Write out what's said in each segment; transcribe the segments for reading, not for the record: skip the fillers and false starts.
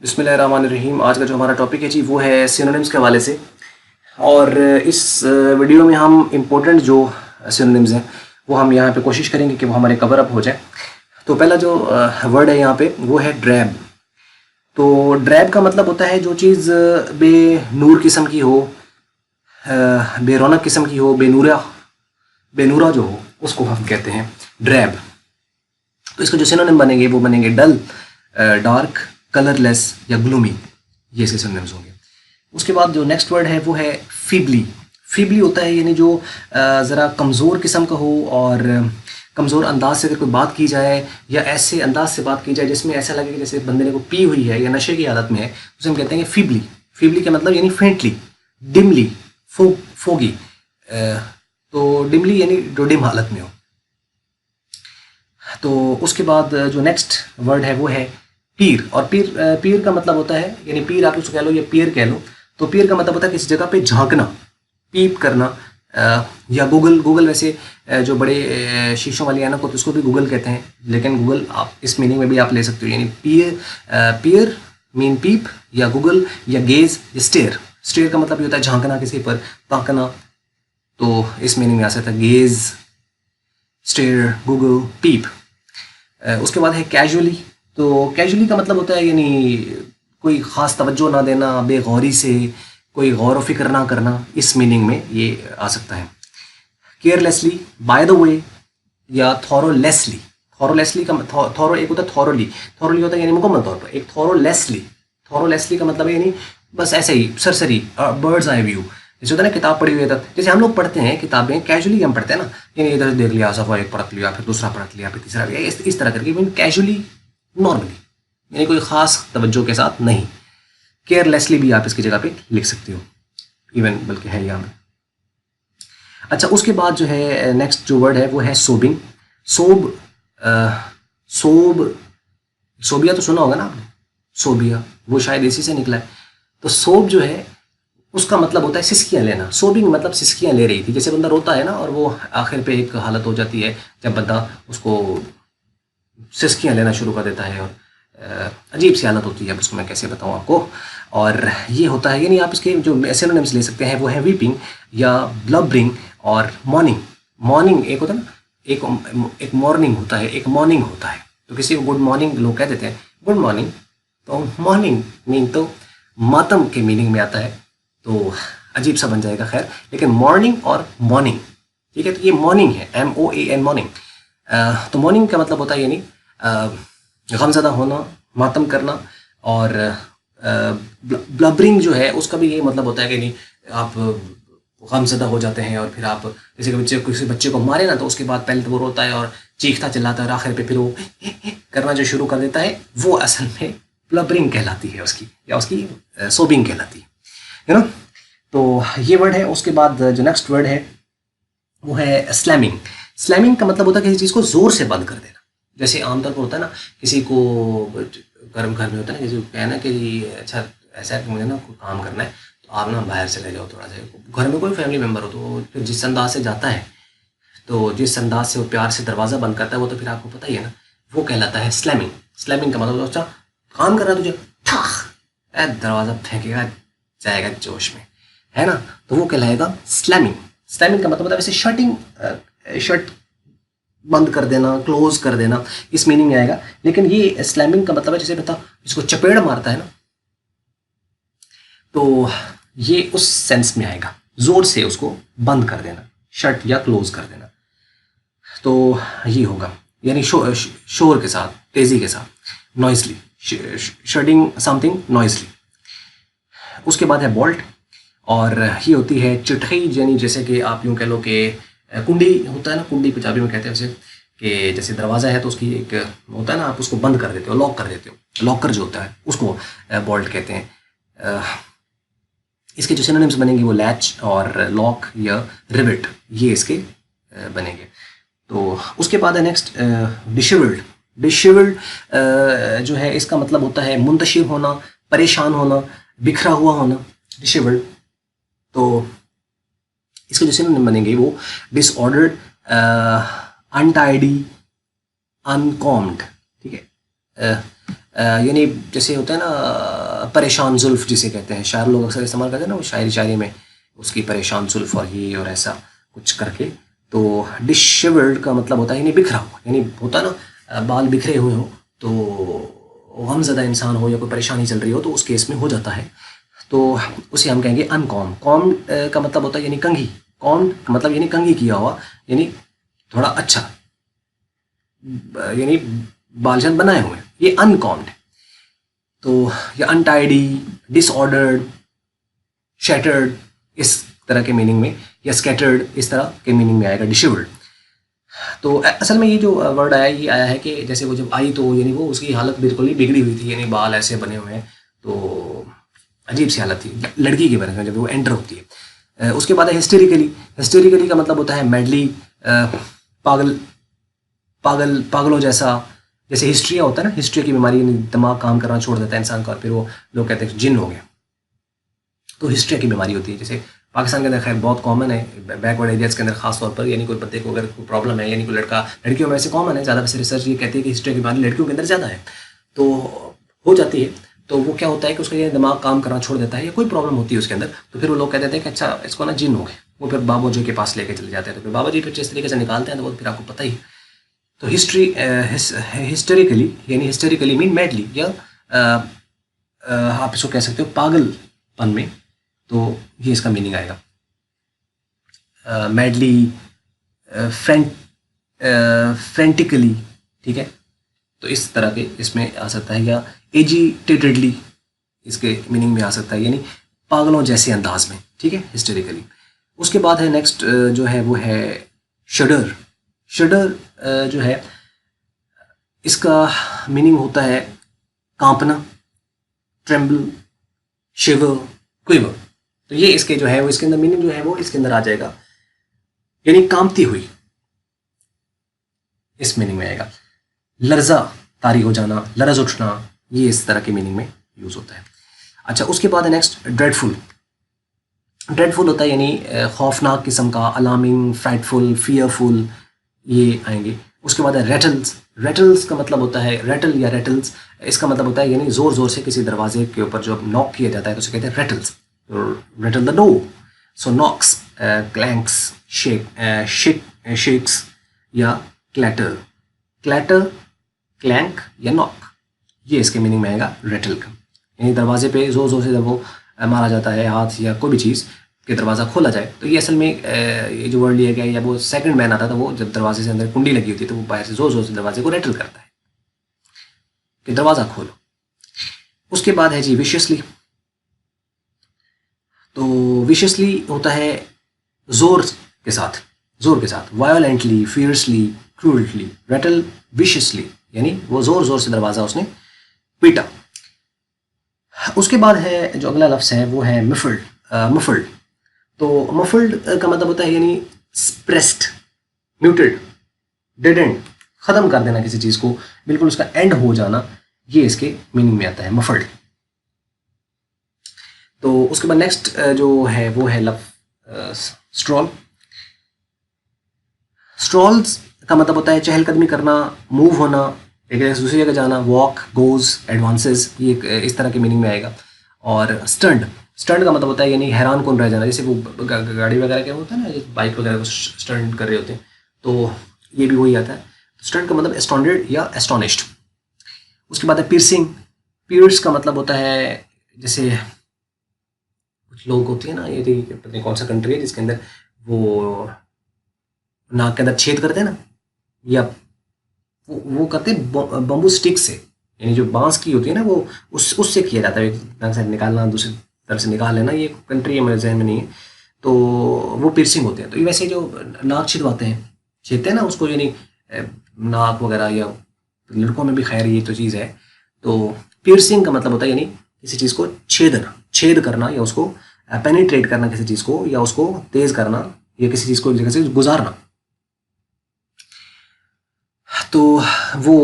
बिस्मिल्लाहिर्रहमानिर्रहीम। आज का जो हमारा टॉपिक है जी वो है सिनोनिम्स के हवाले से। और इस वीडियो में हम इम्पोर्टेंट जो सिनोनिम्स हैं वो हम यहाँ पे कोशिश करेंगे कि वो हमारे कवर अप हो जाए। तो पहला जो वर्ड है यहाँ पे वो है ड्रैब। तो ड्रैब का मतलब होता है जो चीज़ बेनूर किस्म की हो, बेरौनक किस्म की हो, बेनूरा जो हो, उसको हम कहते हैं ड्रैब। तो इसके जो सिनोनिम बनेंगे वो बनेंगे डल, डार्क, कलरलेस या ग्लूमी। ये इसके सिनोनिम्स होंगे। उसके बाद जो नेक्स्ट वर्ड है वो है फीबली। फीबली होता है यानी जो ज़रा कमज़ोर किस्म का हो और कमज़ोर अंदाज से अगर कोई बात की जाए या ऐसे अंदाज से बात की जाए जिसमें ऐसा लगे कि जैसे बंदे ने को पी हुई है या नशे की हालत में है, उसे हम कहते हैं फीबली। फीबली का मतलब यानी फेंटली, डिमली, फोगी। तो डिमली यानी जो डिम हालत में हो। तो उसके बाद जो नेक्स्ट वर्ड है वो है पीर। और पीर का मतलब होता है यानी पीर आप उसको कह लो या पीर कह लो। तो पीर का मतलब होता है किसी जगह पे झांकना, पीप करना। या गूगल वैसे जो बड़े शीशों वाली ऐनक होती है उसको भी गूगल कहते हैं, लेकिन गूगल आप इस मीनिंग में भी आप ले सकते हो। यानी पीर मीन पीप या गूगल या गेज या स्टेयर। स्टेयर का मतलब ये होता है झांकना, किसी पर ताकना। तो इस मीनिंग में आ सकता है गेज, स्टेयर, गूगल, पीप। उसके बाद है कैजुअली। तो कैजुअली का मतलब होता है यानी कोई ख़ास तवज्जो ना देना, बेगौरी से कोई गौर व फिक्र ना करना। इस मीनिंग में ये आ सकता है। केयरलेसली, बाय द वे या थॉरोलेसली। थॉरोलेसली का थॉरो एक होता है थॉरोली। थॉरोली होता है यानी मुकम्मल तौर पर। एक थॉरोलेसली का मतलब है यानी बस ऐसे ही सरसरी, बर्ड्स आई व्यू। जैसे होता है ना किताब पढ़ी हुई है तब, जैसे हम लोग पढ़ते हैं किताबें कैजुअली हम पढ़ते हैं ना, यानी इधर देख लिया, सफ़ा एक पढ़ लिया, फिर दूसरा पढ़ लिया, फिर तीसरा लिया, इस तरह करके कैजुअली, नॉर्मली, यानी कोई ख़ास तवज्जो के साथ नहीं। केयरलेसली भी आप इसकी जगह पे लिख सकते हो, इवन बल्कि है यहाँ में। अच्छा, उसके बाद जो है नेक्स्ट जो वर्ड है वो है सोबिंग। सोबिया तो सुना होगा ना आपने, सोबिया, वो शायद इसी से निकला है। तो सोब जो है उसका मतलब होता है सिसकियाँ लेना। सोबिंग मतलब सिसकियाँ ले रही थी। जैसे बंदा रोता है ना और वो आखिर पे एक हालत हो जाती है जब बंदा उसको सिसकियाँ लेना शुरू कर देता है और अजीब सी हालत होती है। अब उसको मैं कैसे बताऊँ आपको। और ये होता है यानी आप इसके जो सिनोनिम्स ले सकते हैं वो है वीपिंग या ब्लबरिंग और मॉर्निंग। मॉर्निंग एक होता है ना, एक मॉर्निंग होता है, एक मॉर्निंग होता है। तो किसी को गुड मॉर्निंग लोग कह देते हैं, गुड मॉर्निंग। तो मॉर्निंग मीन तो मातम के मीनिंग में आता है, तो अजीब सा बन जाएगा। खैर, लेकिन मॉर्निंग और मॉर्निंग, ठीक है। तो ये मॉर्निंग है, MOAN, मॉर्निंग। तो मॉर्निंग का मतलब होता है यानी गमज़दा होना, मातम करना। और ब्लबरिंग जो है उसका भी ये मतलब होता है कि नहीं आप गमज़दा हो जाते हैं और फिर आप जैसे कि किसी बच्चे को मारे ना तो उसके बाद पहले तो वो रोता है और चीखता चिल्लाता है और आखिर पे फिर वो करना जो शुरू कर देता है, वो असल में ब्लबरिंग कहलाती है उसकी, या उसकी सोबिंग कहलाती है ना। तो ये वर्ड है। उसके बाद जो नेक्स्ट वर्ड है वो है स्लैमिंग। स्लैमिंग का मतलब होता है किसी चीज़ को ज़ोर से बंद कर देना। जैसे आमतौर पर होता है ना, किसी को घर में होता है ना, किसी को कहना कि अच्छा ऐसा है कि मुझे ना कोई काम करना है तो आप ना बाहर चले जाओ थोड़ा सा। घर में कोई फैमिली मेम्बर हो तो फिर जिस अंदाज से जाता है, तो जिस अंदाज से वो प्यार से दरवाज़ा बंद करता है वो तो फिर आपको पता ही है ना, वो कहलाता है स्लैमिंग। स्लैमिंग का मतलब अच्छा काम कर रहा है तुझे, दरवाज़ा फेंकेगा, जाएगा जोश में, है ना, तो वो कहलाएगा स्लैमिंग। स्लैमिंग का मतलब होता है वैसे शर्ट बंद कर देना, क्लोज कर देना, इस मीनिंग में आएगा। लेकिन ये स्लैमिंग का मतलब है जैसे बता इसको चपेड़ मारता है ना, तो ये उस सेंस में आएगा, जोर से उसको बंद कर देना, शट या क्लोज कर देना। तो ये होगा यानी शोर के साथ, तेजी के साथ, नॉइसली, शटिंग समथिंग नॉइसली। उसके बाद है बोल्ट, और ये होती है चिटखी, यानी जैसे कि आप यूँ कह लो कि कुंडी होता है ना, कुंडी पंजाबी में कहते हैं उसे, कि जैसे दरवाज़ा है तो उसकी एक होता है ना, आप उसको बंद कर देते हो, लॉक कर देते हो। लॉकर जो होता है उसको बोल्ट कहते हैं। इसके जो सिनोनिम्स बनेंगे वो लैच और लॉक या रिवेट, ये इसके बनेंगे। तो उसके बाद है नेक्स्ट डिशेवल्ड। डिशेवल्ड जो है इसका मतलब होता है मुंतशिर होना, परेशान होना, बिखरा हुआ होना, डिशेवल्ड। तो इसके जो सिनोनिम बनेंगे वो डिसऑर्डर्ड, अनटाइडी, अनकॉम्ड, ठीक है। यानी जैसे होता है ना परेशान जुल्फ जिसे कहते हैं, शायर लोग अक्सर इस्तेमाल करते हैं ना, वो शायरी में उसकी परेशान जुल्फ और ये और ऐसा कुछ करके। तो डिशेवल्ड का मतलब होता है यानी बिखरा हुआ, यानी होता है ना बाल बिखरे हुए हो, तो गमज़दा इंसान हो या कोई परेशानी चल रही हो तो उस केस में हो जाता है। तो उसे हम कहेंगे अनकॉम। कॉम का मतलब होता है यानी कंघी। कॉम का मतलब यानी कंघी किया हुआ, यानी थोड़ा अच्छा, यानी बालजन बनाए हुए, ये अनकॉम्ड। तो या अनटाइडी, डिसऑर्डर्ड, शैटर्ड, इस तरह के मीनिंग में, या स्कैटर्ड, इस तरह के मीनिंग में आएगा डिशेवल्ड। तो असल में ये जो वर्ड आया, ये आया है कि जैसे वो जब आई तो यानी वो उसकी हालत बिल्कुल ही बिगड़ी हुई थी, यानी बाल ऐसे बने हुए हैं, तो अजीब सी हालत थी लड़की के बारे में जब वो एंटर होती है। उसके बाद है हिस्टेरिकली। हिस्टेरिकली का मतलब होता है मैडली, पागल, पागलों जैसा। जैसे हिस्ट्रिया होता है ना, हिस्ट्री की बीमारी, यानी दिमाग काम करना छोड़ देता है इंसान का, और फिर वो लोग कहते हैं जिन हो गया, तो हिस्ट्रिया की बीमारी होती है। जैसे पाकिस्तान के अंदर खैर बहुत कॉमन है, बैकवर्ड एरियाज़ के अंदर खास तौर पर, यानी कोई बंदे को अगर कोई प्रॉब्लम है, यानी कोई लड़का, लड़कियों में ऐसे कॉमन है ज़्यादा, वैसे रिसर्च ये कहती है कि हिस्ट्रिया की बीमारी लड़कियों के अंदर ज़्यादा है, तो हो जाती है। तो वो क्या होता है कि उसका ये दिमाग काम करना छोड़ देता है, या कोई प्रॉब्लम होती है उसके अंदर, तो फिर वो लोग कह देते हैं कि अच्छा इसको ना जिन हो गए, वो फिर बाबा जी के पास लेके चले जाते हैं, तो फिर बाबा जी फिर जिस तरीके से निकालते हैं तो वो फिर आपको पता ही है। तो हिस्टेरिकली यानी हिस्टेरिकली मीन मैडली, या आप इसको कह सकते हो पागलपन में, तो ये इसका मीनिंग आएगा। मैडली, फ्रेंटिकली, ठीक है, तो इस तरह के इसमें आ सकता है, या एजिटेटेडली इसके मीनिंग में आ सकता है, यानी पागलों जैसे अंदाज में, ठीक है, हिस्टेरिकली। उसके बाद है नेक्स्ट जो है वो है शडर। शडर जो है इसका मीनिंग होता है कांपना, ट्रेम्बल, शिवर, क्विवर। तो ये इसके जो है वो इसके अंदर मीनिंग जो है वो इसके अंदर आ जाएगा, यानी कांपती हुई, इस मीनिंग में आएगा। लर्जा, तारी हो जाना, लरज उठना, ये इस तरह के मीनिंग में यूज होता है। अच्छा, उसके बाद है नेक्स्ट ड्रेडफुल। ड्रेडफुल होता है यानी खौफनाक किस्म का, अलार्मिंग, फ्राइटफुल, फियरफुल, ये आएंगे। उसके बाद है रेटल्स। रेटल्स का मतलब होता है रेटल या रेटल्स, इसका मतलब होता है यानी जोर जोर से किसी दरवाजे के ऊपर जब नॉक किया जाता है तो उसे कहते हैं rattles, rattle the door. So knocks, clanks, shakes या क्लैटर। क्लैटर, क्लैंक या नॉक, ये इसके मीनिंग में आएगा रेटल का, यानी दरवाजे पे जोर जोर से जब वो मारा जाता है हाथ या कोई भी चीज़ कि दरवाज़ा खोला जाए। तो ये असल में ये जो वर्ड लिया गया, या वो सेकंड मैन आता था, वो जब दरवाजे से अंदर कुंडी लगी होती है तो वो बाहर से जोर जोर से दरवाजे को रेटल करता है कि दरवाज़ा खोलो। उसके बाद है जी विशियसली। तो विशियसली होता है जोर के साथ, जोर के साथ, वायोलेंटली, फियर्सली, क्रूरली। रेटल विशियसली यानी वो जोर जोर से दरवाज़ा उसने पीटा। उसके बाद है जो अगला लफ्ज़ है वो है मफल्ड। मफल्ड, तो मफल्ड का मतलब होता है यानी स्प्रेस्ड, म्यूटेड, डेड एंड, ख़त्म कर देना किसी चीज़ को, बिल्कुल उसका एंड हो जाना, ये इसके मीनिंग में आता है मफल्ड। तो उसके बाद नेक्स्ट जो है वो है लफ्ज़ स्ट्रॉल। स्ट्रॉल्स का मतलब होता है चहलकदमी करना, मूव होना, एक जगह से दूसरी जगह जाना, वॉक, गोज, एडवांसेस, ये इस तरह के मीनिंग में आएगा। और स्टंट, स्टंट का मतलब होता है यानी हैरान कौन रह जाना, जैसे वो गाड़ी वगैरह के होता है ना, बाइक वगैरह को स्टंट कर रहे होते हैं, तो ये भी वही आता है। स्टंट का मतलब एस्टॉन्डेड या एस्टोनिश्ड। उसके बाद है पियर्सिंग। पियर्स का मतलब होता है जैसे कुछ लोग होते हैं ना, ये पता नहीं कौन सा कंट्री है जिसके अंदर वो नाक के अंदर छेद करते हैं ना, या वो करते हैं बम्बू स्टिक से, यानी जो बांस की होती है ना वो उससे किया जाता है, एक से निकालना दूसरी तरफ से निकाल लेना, ये कंट्री है मेरे जहन में नहीं है, तो वो पियर्सिंग होते हैं। तो ये वैसे जो नाक छिदवाते हैं, छेदते हैं ना उसको, यानी नाक वगैरह, या लड़कों में भी खैर ये तो चीज़ है। तो पियर्सिंग का मतलब होता है यानी किसी चीज़ को छेदना, छेद करना, या उसको पेनिट्रेट करना किसी चीज़ को, या उसको तेज़ करना, या किसी चीज़ को एक जगह से गुजारना, तो वो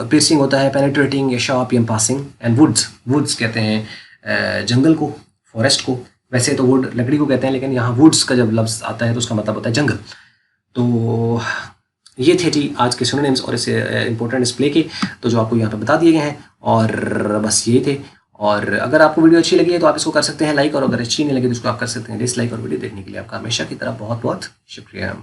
पियर्सिंग होता है। पेनिट्रेटिंग या शार्प या पासिंग। एंड वुड्स, वुड्स कहते हैं जंगल को, फॉरेस्ट को। वैसे तो वुड लकड़ी को कहते हैं, लेकिन यहाँ वुड्स का जब लफ्ज़ आता है तो उसका मतलब होता है जंगल। तो ये थे जी आज के सिनोनिम्स और इस इंपॉर्टेंट डिस्प्ले के, तो जो आपको यहाँ पे बता दिए गए हैं, और बस ये थे। और अगर आपको वीडियो अच्छी लगी है तो आप इसको कर सकते हैं लाइक, और अगर अच्छी नहीं लगी तो इसको आप कर सकते हैं डिसलाइक। और वीडियो देखने के लिए आपका हमेशा की तरह बहुत बहुत शुक्रिया।